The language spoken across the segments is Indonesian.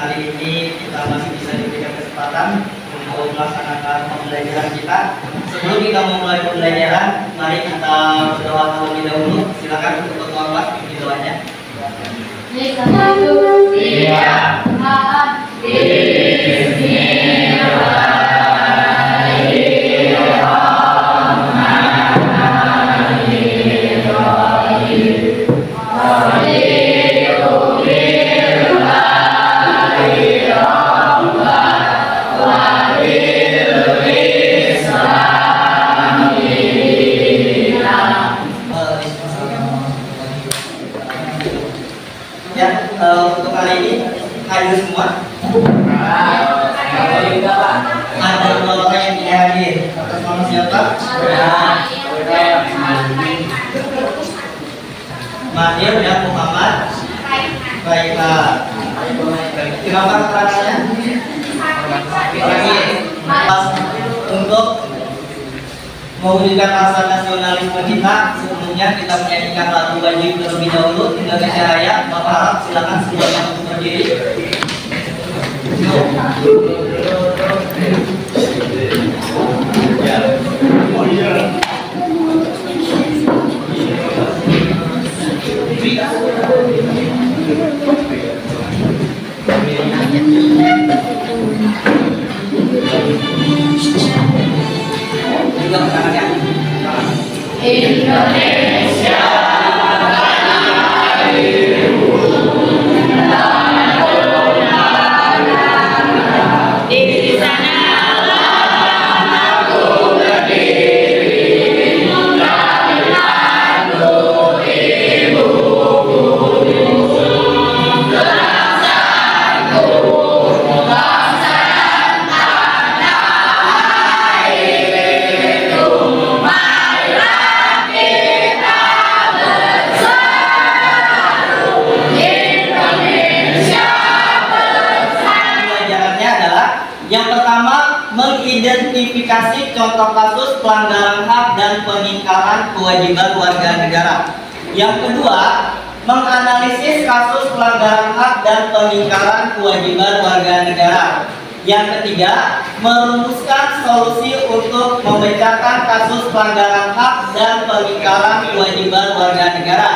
kali ini kita masih bisa diberikan kesempatan untuk melaksanakan pembelajaran kita. Sebelum kita memulai pembelajaran, mari kita berdoa terlebih dahulu. Silakan untuk ketua kelas ikuti doanya. Untuk kali ini hadir semua. Ada dua orang yang tidak hadir. Atas nama siapa? Mahir dan Muhammad. Baiklah. Kenapa keterangannya? Untuk mewujudkan rasa nasionalisme kita, sebelumnya kita menyanyikan lagu wajib terlebih dahulu. Indonesia Raya. Bapak harap silakan semuanya untuk berdiri. Indonesia. Yang pertama, mengidentifikasi contoh kasus pelanggaran hak dan pengingkaran kewajiban warga negara. Yang kedua, menganalisis kasus pelanggaran hak dan pengingkaran kewajiban warga negara. Yang ketiga, merumuskan solusi untuk memecahkan kasus pelanggaran hak dan pengingkaran kewajiban warga negara.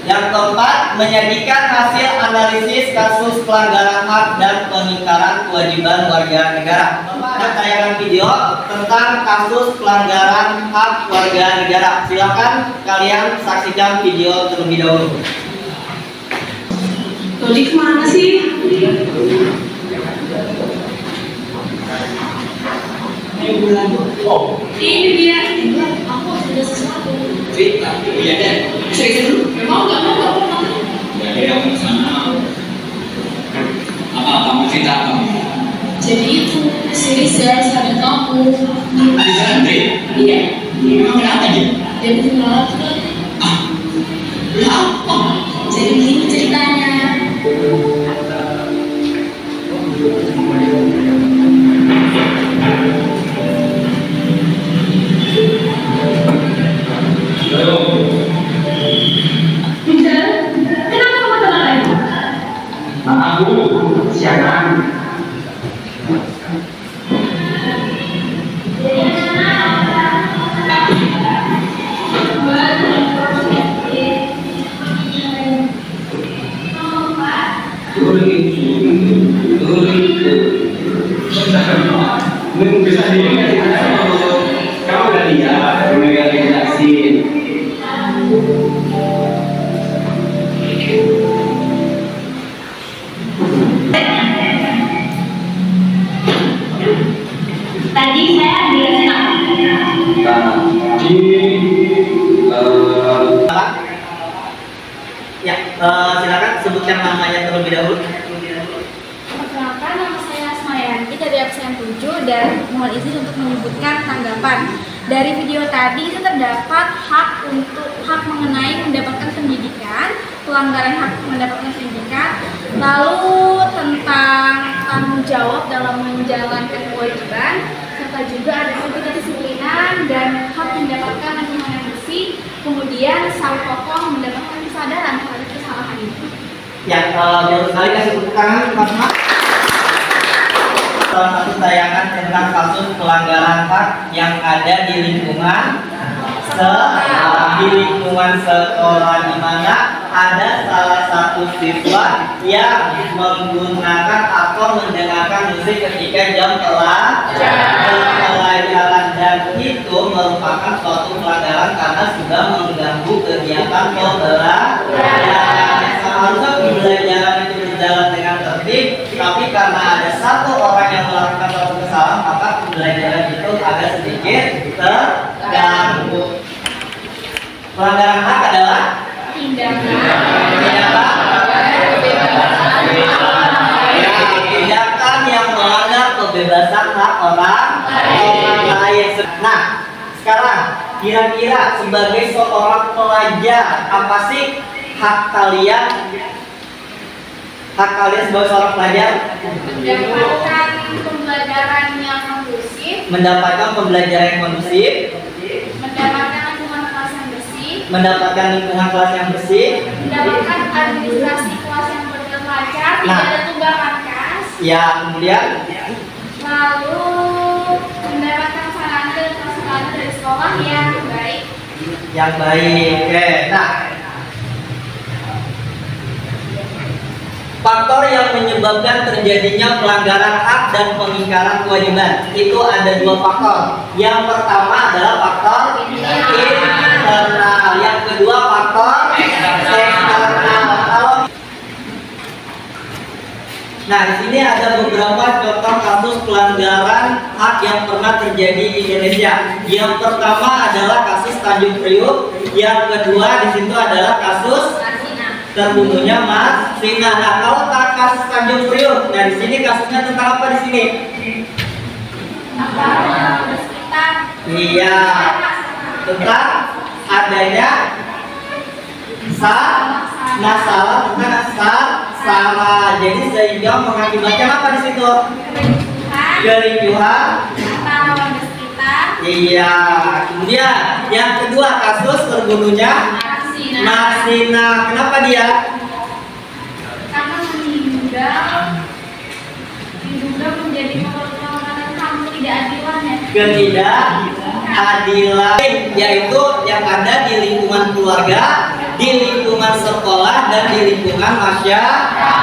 Yang keempat, menyajikan hasil analisis kasus pelanggaran hak dan pengingkaran kewajiban warga negara. Ada tayangan video tentang kasus pelanggaran hak warga negara. Silakan kalian saksikan video terlebih dahulu. Tadi kemana sih? Oh, Ini dia. Aku ada sesuatu. cerita, iya deh. Cerita dulu. Mau nggak mau. Ya, yang sana. Apa kamu cerita apa? Jadi itu si Rizal sahabat kamu. Bisa Andre? Iya. Emang kenapa dia? Dia bikin malah tuh. Lah apa? Jadi gini ceritanya. Aku siaran. Bisa kamu udah lihat mereka jelasin. Tadi saya jelasin apa? Silakan sebutkan namanya terlebih dahulu. Perkenalkan, nama saya Asmayanti dari absen 7 dan mohon izin untuk menyebutkan tanggapan. Dari video tadi itu terdapat hak mengenai mendapatkan pendidikan, pelanggaran hak mendapatkan pendidikan, lalu tentang tanggung jawab dalam menjalankan kewajiban, serta juga ada kedisiplinan dan hak mendapatkan lingkungan yang bersih, kemudian sang tokoh mendapatkan kesadaran terhadap kesalahan itu. Yang baru sekali kasih tepuk tangan teman-teman. Salah satu tayangan tentang kasus pelanggaran HAM yang ada di lingkungan sekolah, di mana ada salah satu siswa yang menggunakan atau mendengarkan musik ketika jam pelajaran, dan itu merupakan suatu pelanggaran karena sudah mengganggu kegiatan pembelajaran. Seharusnya pembelajaran itu berjalan dengan tertib, tapi karena ada satu orang yang melakukan suatu kesalahan, maka pembelajaran itu agak sedikit terganggu. Pelanggaran HAM adalah tindakan yang melanggar kebebasan hak orang lain. Nah, sekarang kira-kira sebagai seorang pelajar, apa sih hak kalian? Hak kalian sebagai seorang pelajar? Mendapatkan pembelajaran yang kondusif, mendapatkan pembelajaran yang kondusif, mendapatkan lingkungan kelas yang bersih, mendapatkan lingkungan kelas yang bersih, mendapatkan administrasi kelas yang lancar, tidak ada tunggakan kas, ya, kemudian lalu mendapatkan sarana dan prasarana dari sekolah yang baik. Yang baik. Oke, nah, faktor yang menyebabkan terjadinya pelanggaran hak dan pengingkaran kewajiban itu ada dua faktor. Yang pertama adalah faktor internal, yang kedua faktor eksternal. Nah, di sini ada beberapa contoh kasus pelanggaran hak yang pernah terjadi di Indonesia. Yang pertama adalah kasus Tanjung Priuk, yang kedua di situ adalah kasus terbunuhnya Mas Rina. Nah, kalau kasus Tanjung Priuk, nah di sini kasusnya tentang apa di sini? Iya, tentang adanya masalah tentang salah. Jadi sehingga mengakibatkan apa di situ? Kericuhan. Iya. Kemudian yang kedua kasus terbunuhnya Marsina. Kenapa dia? Karena diduga menjadi perbuatan HAM ketidakadilan, yaitu yang ada di lingkungan keluarga, di lingkungan sekolah, dan di lingkungan masyarakat.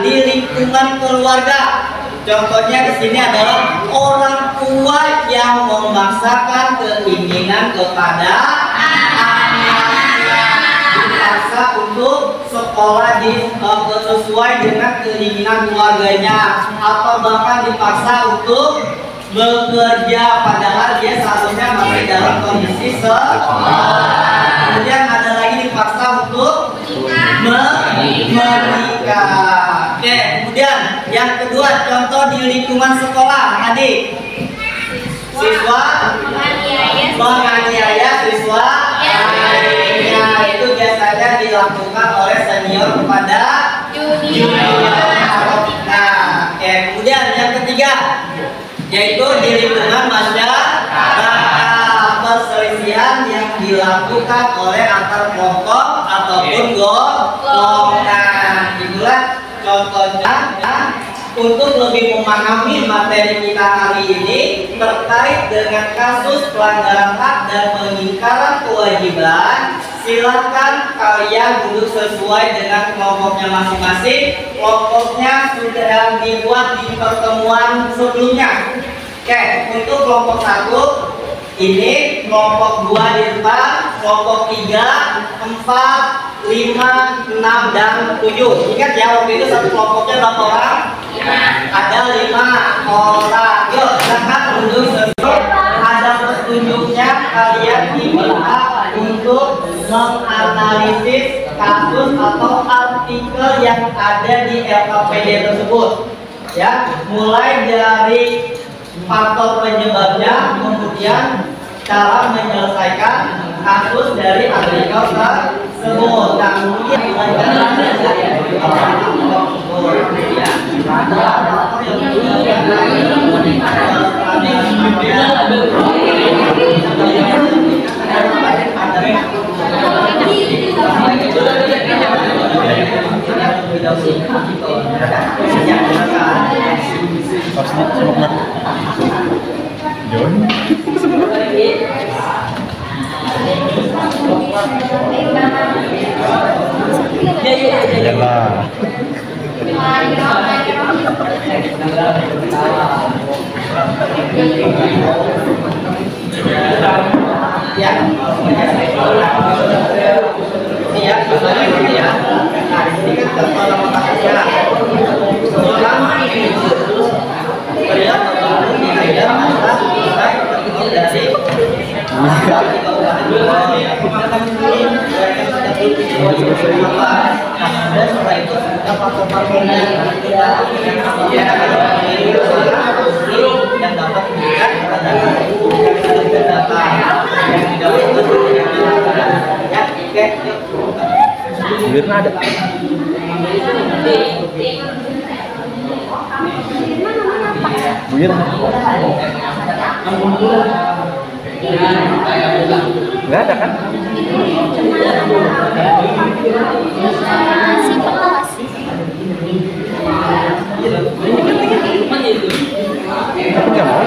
Di lingkungan keluarga, contohnya di sini adalah orang tua yang memaksakan keinginan kepada dipaksa untuk sekolah sesuai dengan keinginan keluarganya, atau bahkan dipaksa untuk bekerja padahal dia seharusnya masih dalam kondisi sekolah. Kemudian ada lagi dipaksa untuk menikah. Oke, kemudian yang kedua contoh di lingkungan sekolah tadi, siswa menganiaya siswa lainnya, itu biasanya dilakukan oleh senior kepada junior. Nah, oke, kemudian yang ketiga yaitu di lingkungan masyarakat, perselisihan yang dilakukan oleh antar kelompok ataupun golongan. Itulah contohnya. Untuk lebih memahami materi kita hari ini terkait dengan kasus pelanggaran hak dan pengingkaran kewajiban, silakan kalian duduk sesuai dengan kelompoknya masing-masing. Kelompoknya sudah dibuat di pertemuan sebelumnya. Oke, untuk kelompok 1 ini, kelompok 2 di depan, kelompok 3, 4, 5, 6, dan 7. Ingat ya, waktu itu satu kelompoknya berapa orang? Ada 5 orang. Yuk, silakan duduk sesuai. Ada petunjuknya, kalian diminta untuk menganalisis kasus atau artikel yang ada di LKPD tersebut. Ya, mulai dari faktor penyebabnya, kemudian cara menyelesaikan kasus dari artikel tersebut. Nah, kemudian Mirna ada. Mirna. Nggak ada kan? Si pengawas. Tapi nggak mau.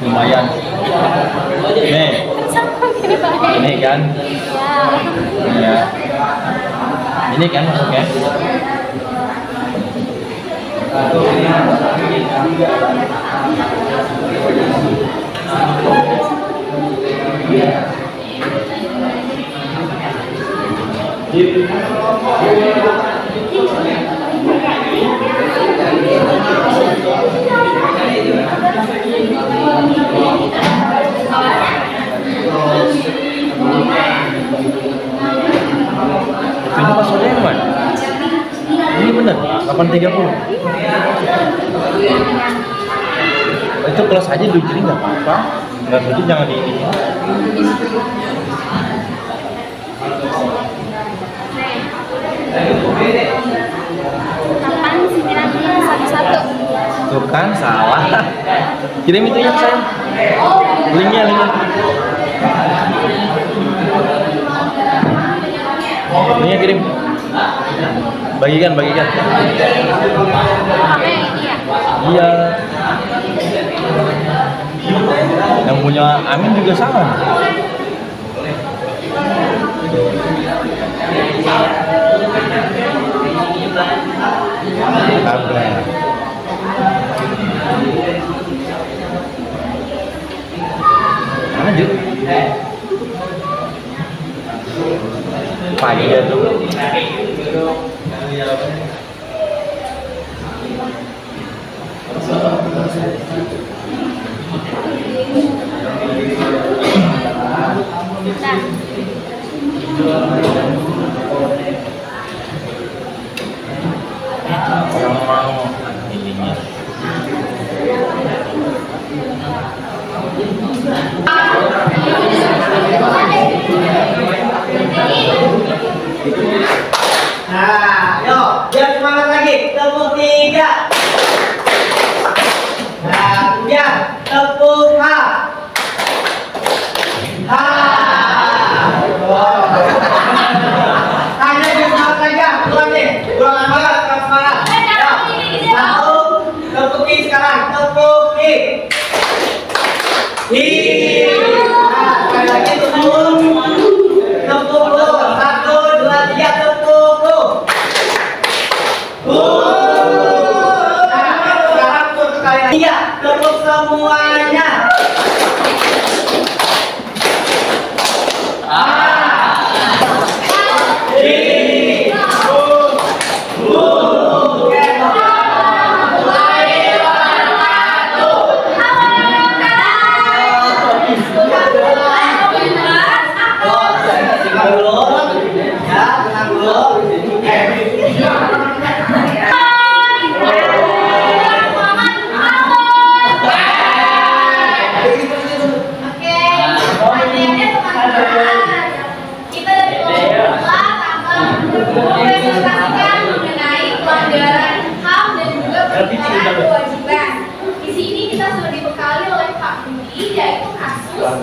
Lumayan. Nih. Ini kan? Ya. Ini kan masuknya? Ini passwordnya yang mana? Ini bener, 830. Itu kelas aja dulu, jadi nggak apa-apa. Nggak berarti jangan di ini. Kapan satu-satu? Tuh kan salah. Kirim itu ya saya. Linknya. Linknya kirim. Bagikan. Pakai ini ya? Iya. Yang punya Amin juga sama. Tabrak. Lanjut. Pagi ya tuh. Orang mau ininya. Nah, yuk, biar semangat lagi. Tepuk 3. Nah, kemudian tepuk H. Hanya biar semangat aja. Bukan nih. Bukan semangat, bukan semangat. Satu, tepuk I sekarang. Tepuk I. Nah, sekali lagi tepuk. Tepuk dulu. 1, 2, 3.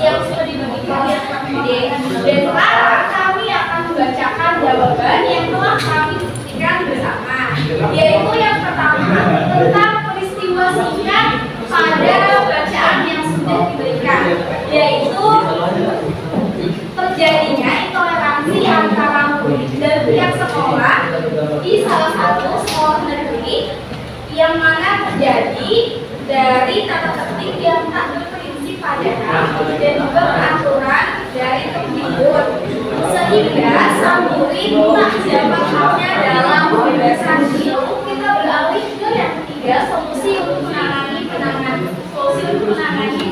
yang sudah dibagikan di KPD. Dan sekarang kami akan membacakan jawaban yang telah kami diskusikan bersama, yaitu yang pertama tentang peristiwa singkat pada bacaan yang sudah diberikan, yaitu terjadinya intoleransi antara murid dan pihak sekolah di salah satu sekolah negeri yang mana terjadi dari tata tertib yang tak berprinsip padahal dan juga peraturan dari Kemdikbud, sehingga sang murid tak dapat haknya dalam pembebasan diri. Kita beralih ke yang ketiga, solusi untuk menangani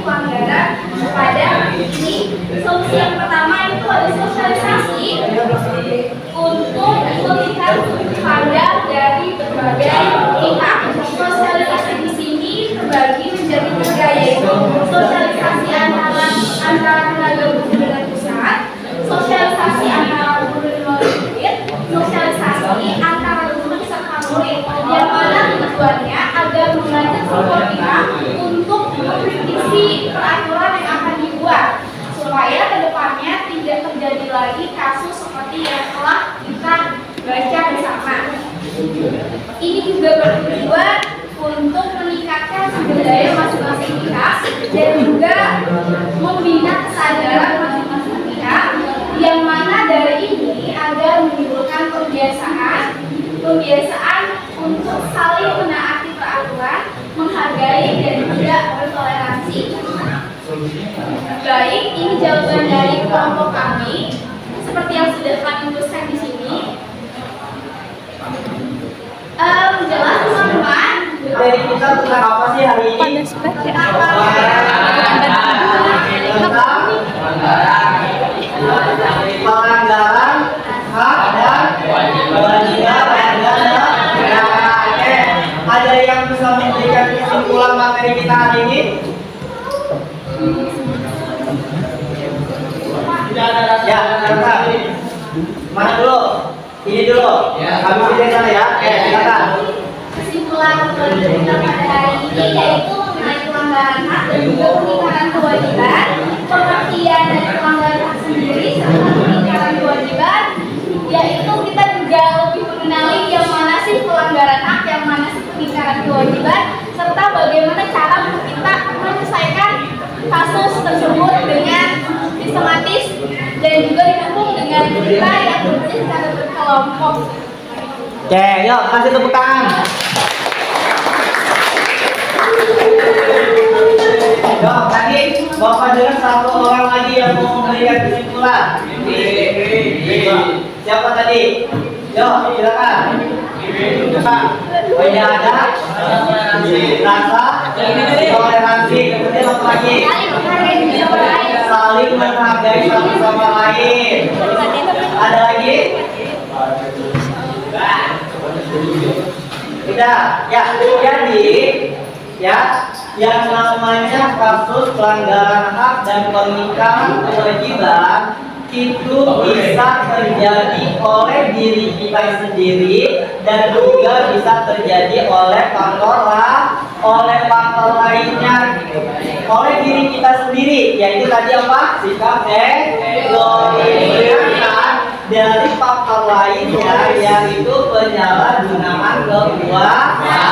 pelanggaran pada ini. Solusi yang pertama itu ada sosialisasi untuk melihat sudut pandang dari berbagai pihak. Sosialisasi di sini terbagi menjadi tiga, yaitu sosialisasi antara tenaga guru dengan pusat, sosialisasi antara guru dengan murid, sosialisasi antara guru serta murid, yang mana tujuannya agar mengajak semua pihak untuk mengkritisi peraturan yang akan dibuat supaya kedepannya tidak terjadi lagi kasus seperti yang telah kita baca bersama. Ini juga bertujuan untuk meningkatkan sumber daya masing-masing pihak dan juga membina kesadaran masing-masing pihak, yang mana dari ini agar menimbulkan kebiasaan untuk saling menaati peraturan, menghargai dan tidak bertoleransi. Baik, ini jawaban dari kelompok kami seperti yang sudah kami tuliskan di sini. Jelas teman-teman. Jadi kita tentang apa sih hari ini? Pelanggaran hak dan kewajiban warga negara. Ada yang bisa memberikan kesimpulan materi kita hari ini? Ya, silakan. Mana dulu? Ini dulu. Kami pilih sana ya. Silakan. Kesimpulan kita pada hari ini yaitu mengenai pelanggaran hak dan juga pengingkaran kewajiban, pengertian dari pelanggaran hak sendiri serta pengingkaran kewajiban, yaitu kita juga lebih mengenali yang mana sih pelanggaran hak, yang mana sih pengingkaran kewajiban, serta bagaimana cara kita menyelesaikan kasus tersebut dengan sistematis dan juga didukung dengan kita yang bekerja secara berkelompok. Oke, yuk kasih tepuk tangan. Yuk, tadi Bapak dengar satu orang lagi yang mau memberikan kesimpulan. Siapa tadi? Yuk, silakan. Tidak ada rasa toleransi. Kemudian apa lagi? Saling menghargai satu sama lain. Ada lagi? Tidak. Ya, jadi ya, yang namanya kasus pelanggaran hak dan pengingkaran kewajiban itu bisa terjadi oleh diri kita sendiri dan juga bisa terjadi oleh faktor lainnya, oleh diri kita sendiri, yaitu tadi apa? Sikap egois. Dari faktor lainnya yaitu penyalahgunaan kekuasaan.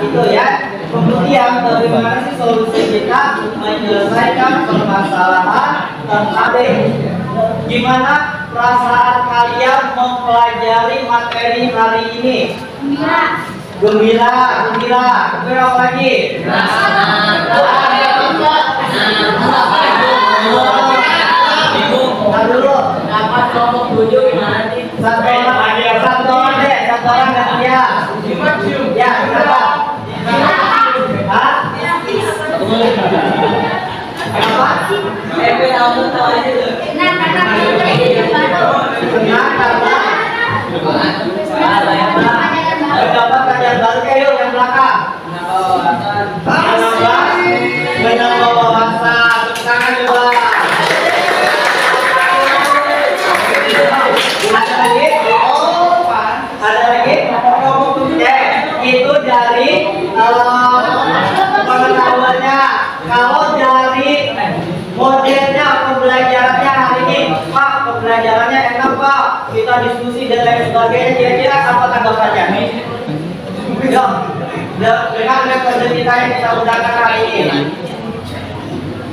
Itu ya. Kemudian bagaimana sih solusi kita menyelesaikan permasalahan tadi? Gimana perasaan kalian mempelajari materi hari ini? Gembira. Kemudian apa lagi? Dulu dapat kelompok 7 gimana sih? Satu orang dan dia. Ya, siapa? Hah? Apa? Tahu aja tuh. Dapat kajian baru yuk yang belakang. Menambah wawasan. Tangan coba. Ada lagi? Itu dari pengetahuannya. kita diskusi dan lain sebagainya. Kira-kira apa tanggapannya? Yuk, dengan metode kita yang kita gunakan hari ini,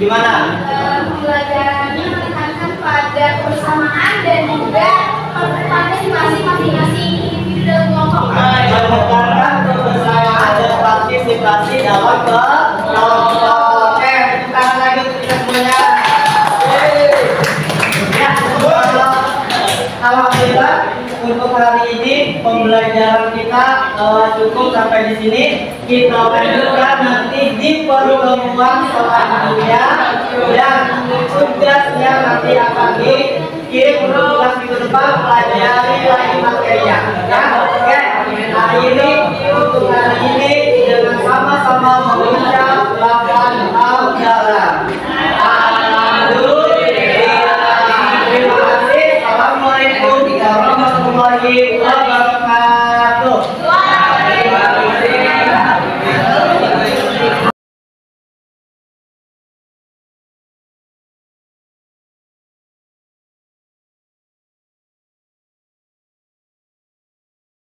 gimana? Pembelajarannya menekankan pada persamaan dan juga partisipasi masing-masing individu dalam kelompok. Menekankan kebersamaan dan partisipasi dalam kelompok. Oke, kita lanjut kita semuanya. Ya, alhamdulillah untuk hari ini pembelajaran kita cukup sampai di sini. Kita lanjutkan nanti di pertemuan selanjutnya dan tugasnya nanti akan dikirim untuk tugas minggu depan, pelajari lagi materinya. Ya, oke. Hari ini untuk hari ini dengan sama-sama mengucap lafaz hamdalah. Terima kasih. Assalamualaikum warahmatullahi wabarakatuh.